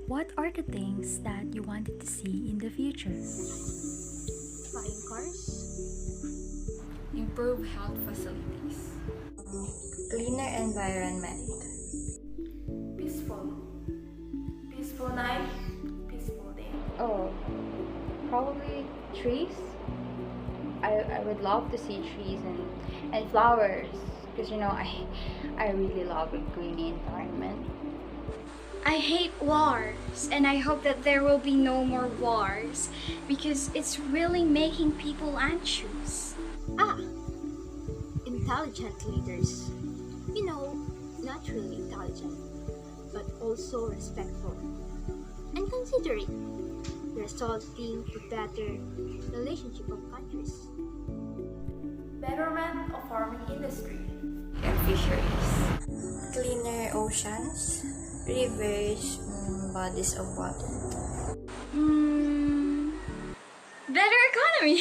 What are the things that you wanted to see in the future? Flying cars, Improve health facilities. Cleaner environment. Peaceful. Peaceful night, peaceful day. Oh, probably trees. I would love to see trees and flowers because I really love a green environment. I hate wars, and I hope that there will be no more wars because it's really making people anxious. intelligent leaders. Not really intelligent, but also respectful and considerate, resulting to better relationship of countries. Betterment of farming industry. And fisheries. Cleaner oceans. Rivers, bodies of water. Better economy.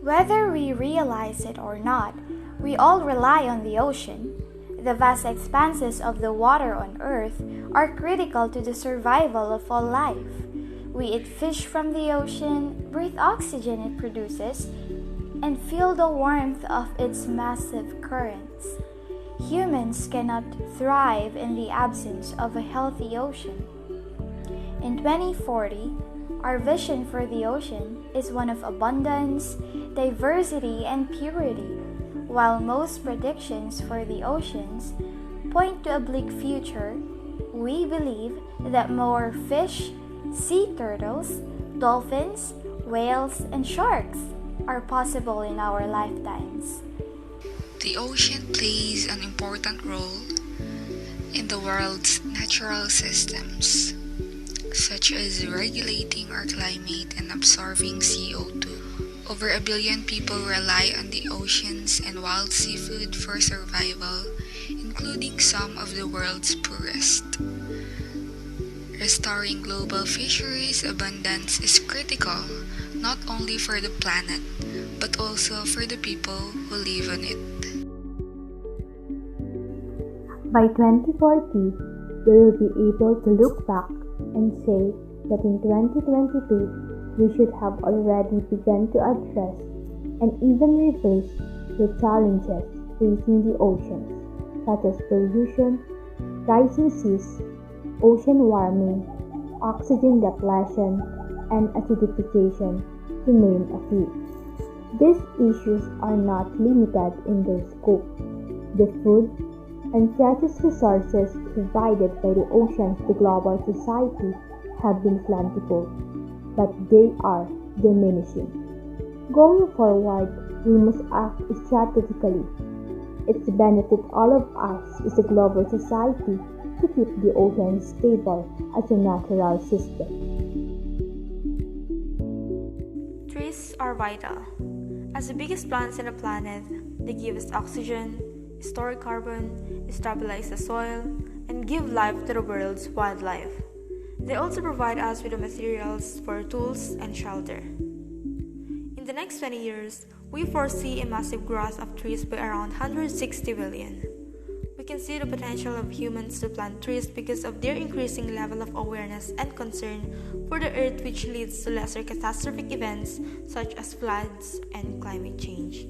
Whether we realize it or not, we all rely on the ocean. The vast expanses of the water on Earth are critical to the survival of all life. We eat fish from the ocean, breathe oxygen it produces, and feel the warmth of its massive currents. Humans cannot thrive in the absence of a healthy ocean. In 2040, our vision for the ocean is one of abundance, diversity, and purity, while most predictions for the oceans point to a bleak future. We believe that more fish, sea turtles, dolphins, whales, and sharks are possible in our lifetimes. The ocean plays an important role in the world's natural systems, such as regulating our climate and absorbing CO2. Over 1 billion people rely on the oceans and wild seafood for survival, including some of the world's poorest. Restoring global fisheries abundance is critical, not only for the planet, but also for the people who live on it. By 2040, we will be able to look back and say that in 2022, we should have already begun to address and even reverse the challenges facing the oceans, such as pollution, rising seas, ocean warming, oxygen depletion, and acidification, to name a few. These issues are not limited in their scope. The food and precious resources provided by the oceans to global society have been plentiful, but they are diminishing. Going forward, we must act strategically. It's to benefit all of us as a global society to keep the ocean stable as a natural system. Trees are vital. As the biggest plants on the planet, they give us oxygen, store carbon, stabilize the soil, and give life to the world's wildlife. They also provide us with the materials for tools and shelter. In the next 20 years, we foresee a massive growth of trees by around 160 billion. We can see the potential of humans to plant trees because of their increasing level of awareness and concern for the earth, which leads to lesser catastrophic events such as floods and climate change.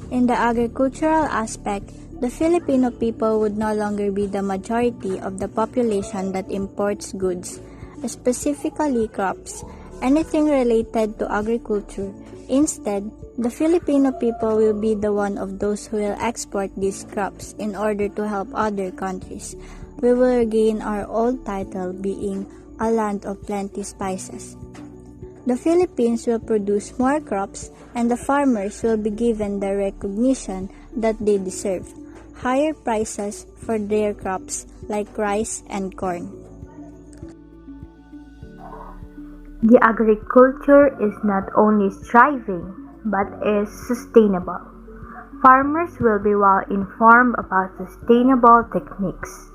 In the agricultural aspect, the Filipino people would no longer be the majority of the population that imports goods, specifically crops, anything related to agriculture. Instead, the Filipino people will be the one of those who will export these crops in order to help other countries. We will regain our old title being a land of plenty spices. The Philippines will produce more crops and the farmers will be given the recognition that they deserve, higher prices for their crops like rice and corn. The agriculture is not only thriving, but is sustainable. Farmers will be well informed about sustainable techniques.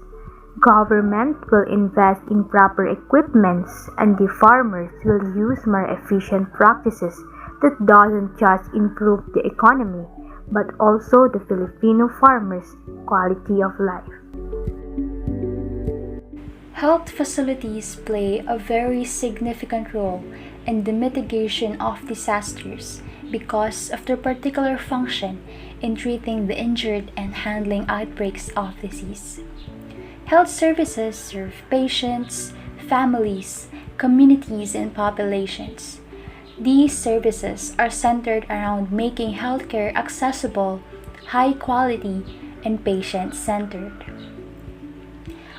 Government will invest in proper equipments and the farmers will use more efficient practices that doesn't just improve the economy, but also the Filipino farmers' quality of life. Health facilities play a very significant role in the mitigation of disasters because of their particular function in treating the injured and handling outbreaks of disease. Health services serve patients, families, communities, and populations. These services are centered around making healthcare accessible, high quality, and patient centered.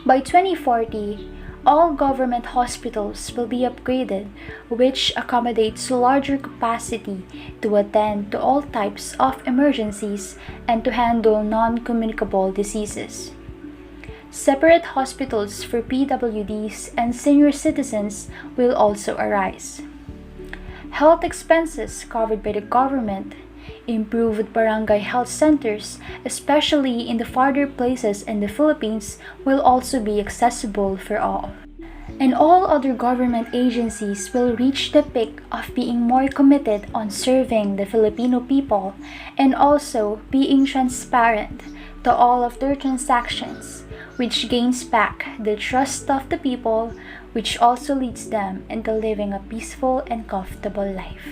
By 2040, all government hospitals will be upgraded, which accommodates larger capacity to attend to all types of emergencies and to handle non-communicable diseases. Separate hospitals for PWDs and senior citizens will also arise. Health expenses covered by the government, improved barangay health centers, especially in the farther places in the Philippines, will also be accessible for all. And all other government agencies will reach the peak of being more committed on serving the Filipino people and also being transparent to all of their transactions, which gains back the trust of the people, which also leads them into living a peaceful and comfortable life.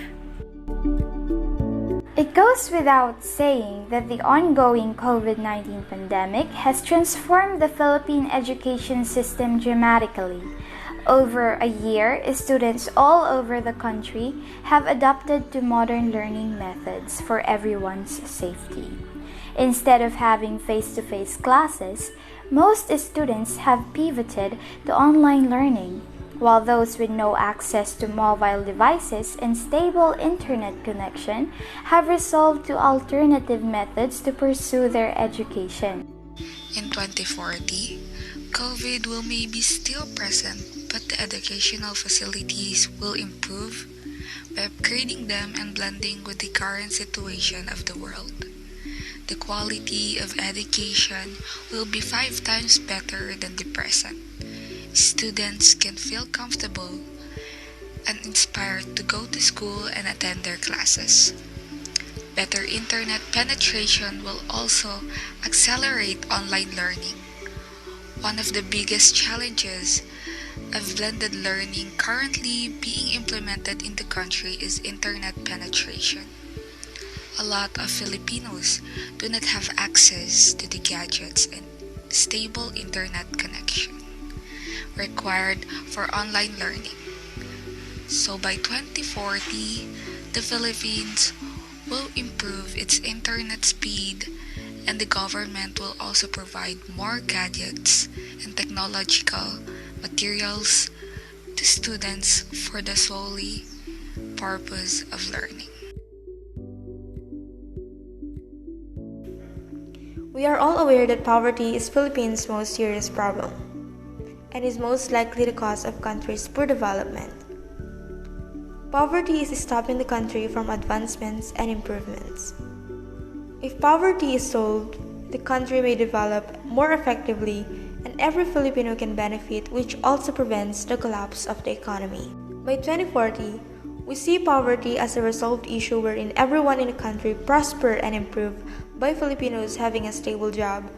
It goes without saying that the ongoing COVID-19 pandemic has transformed the Philippine education system dramatically. Over a year, students all over the country have adapted to modern learning methods for everyone's safety. Instead of having face-to-face classes, most students have pivoted to online learning, while those with no access to mobile devices and stable internet connection have resolved to alternative methods to pursue their education. In 2040, COVID will maybe still present, but the educational facilities will improve by upgrading them and blending with the current situation of the world. The quality of education will be 5 times better than the present. Students can feel comfortable and inspired to go to school and attend their classes. Better internet penetration will also accelerate online learning. One of the biggest challenges of blended learning currently being implemented in the country is internet penetration. A lot of Filipinos do not have access to the gadgets and stable internet connection required for online learning. So by 2040, the Philippines will improve its internet speed and the government will also provide more gadgets and technological materials to students for the solely purpose of learning. We are all aware that poverty is Philippines' most serious problem and is most likely the cause of country's poor development. Poverty is stopping the country from advancements and improvements. If poverty is solved, the country may develop more effectively and every Filipino can benefit, which also prevents the collapse of the economy. By 2040, we see poverty as a resolved issue wherein everyone in the country prosper and improve by Filipinos having a stable job,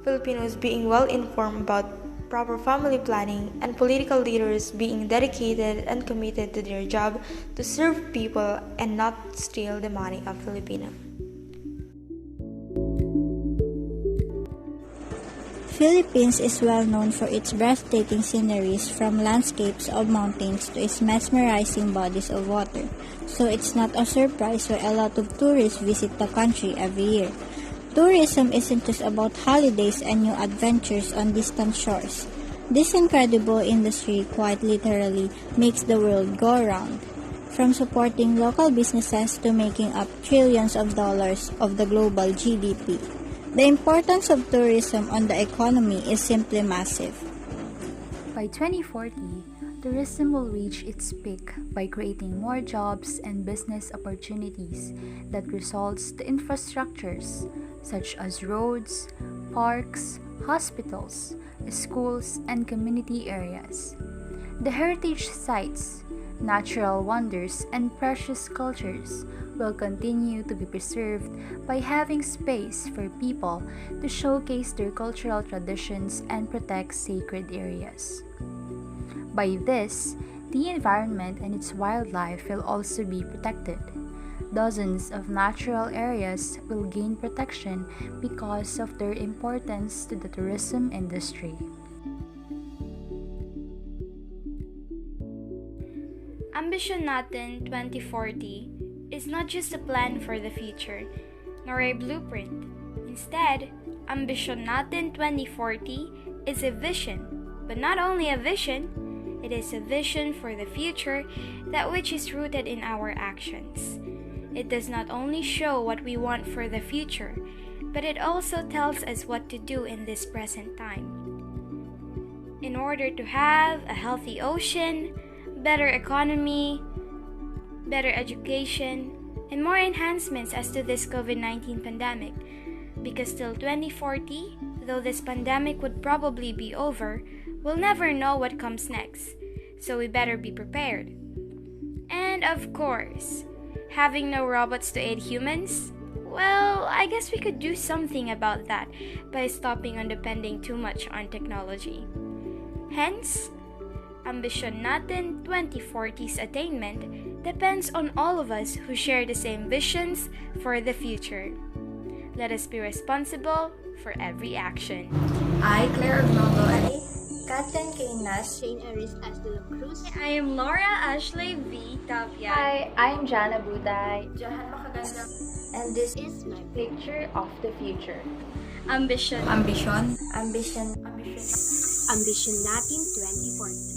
Filipinos being well informed about proper family planning, and political leaders being dedicated and committed to their job to serve people and not steal the money of Filipino. Philippines is well known for its breathtaking sceneries, from landscapes of mountains to its mesmerizing bodies of water, so it's not a surprise why a lot of tourists visit the country every year. Tourism isn't just about holidays and new adventures on distant shores. This incredible industry quite literally makes the world go round, from supporting local businesses to making up trillions of dollars of the global GDP. The importance of tourism on the economy is simply massive. By 2040, tourism will reach its peak by creating more jobs and business opportunities that results to infrastructures such as roads, parks, hospitals, schools, and community areas. The heritage sites, Natural wonders and precious cultures will continue to be preserved by having space for people to showcase their cultural traditions and protect sacred areas. By this, the environment and its wildlife will also be protected. Dozens of natural areas will gain protection because of their importance to the tourism industry. Ambition Natin 2040 is not just a plan for the future, nor a blueprint. Instead, Ambition Natin 2040 is a vision, but not only a vision, it is a vision for the future that which is rooted in our actions. It does not only show what we want for the future, but it also tells us what to do in this present time. In order to have a healthy ocean, better economy, better education, and more enhancements as to this COVID-19 pandemic, because till 2040, though this pandemic would probably be over, we'll never know what comes next, so we better be prepared. And of course, having no robots to aid humans, well, I guess we could do something about that by stopping on depending too much on technology. Hence, Ambition Natin 2040's attainment depends on all of us who share the same visions for the future. Let us be responsible for every action. I, Claire Ognogo Ali, Kathleen K. Nas, Shane Aris S. de la Cruz. I am Laura Ashley V. Tapia. Hi, I'm Jana Buday. Johan Makaganda, And this is my Picture of the future. Ambition. Ambition. Ambition Natin 2040.